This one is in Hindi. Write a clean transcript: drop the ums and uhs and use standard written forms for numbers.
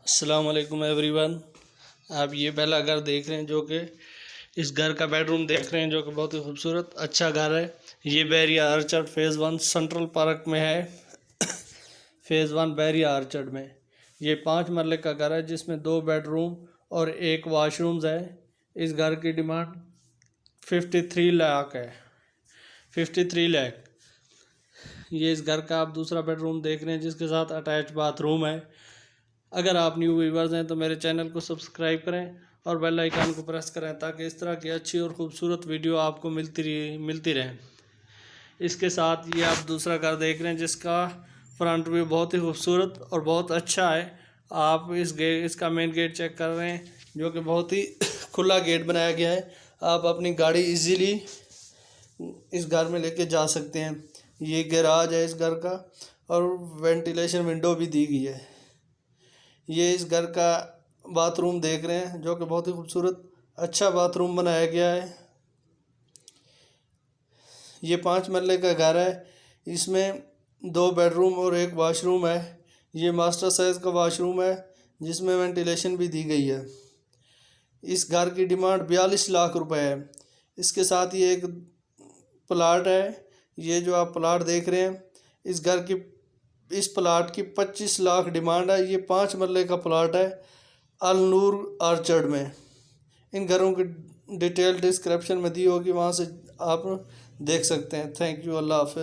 अस्सलाम वालेकुम एवरीवन। आप ये पहला घर देख रहे हैं जो कि इस घर का बेडरूम देख रहे हैं जो कि बहुत ही खूबसूरत अच्छा घर है। ये बैरिया आर्चर्ड फेज़ 1 सेंट्रल पार्क में है। फेज़ 1 बैरिया आर्चर्ड में ये 5 मरले का घर है जिसमें 2 बेडरूम और 1 वाशरूम्स है। इस घर की डिमांड 53 लाख है। 53 लाख। ये इस घर का आप दूसरा बेडरूम देख रहे हैं जिसके साथ अटैच बाथरूम है। अगर आप न्यू व्यूवर्स हैं तो मेरे चैनल को सब्सक्राइब करें और बेल आइकन को प्रेस करें ताकि इस तरह की अच्छी और ख़ूबसूरत वीडियो आपको मिलती रहे। इसके साथ ये आप दूसरा घर देख रहे हैं जिसका फ्रंट व्यू बहुत ही खूबसूरत और बहुत अच्छा है। आप इसका मेन गेट चेक कर रहे हैं जो कि बहुत ही खुला गेट बनाया गया है। आप अपनी गाड़ी इजीली इस घर में लेके जा सकते हैं। ये गैराज है इस घर का और वेंटिलेशन विंडो भी दी गई है। ये इस घर का बाथरूम देख रहे हैं जो कि बहुत ही खूबसूरत अच्छा बाथरूम बनाया गया है। ये 5 मरले का घर है। इसमें 2 बेडरूम और 1 वाशरूम है। ये मास्टर साइज़ का वाशरूम है जिसमें वेंटिलेशन भी दी गई है। इस घर की डिमांड 42 लाख रुपए है। इसके साथ ये एक प्लाट है। ये जो आप प्लाट देख रहे हैं इस प्लाट की 25 लाख डिमांड है। ये 5 मरले का प्लाट है अल नूर आर्चर्ड में। इन घरों की डिटेल डिस्क्रिप्शन में दी होगी, वहाँ से आप देख सकते हैं। Thank you. अल्लाह हाफ़िज़।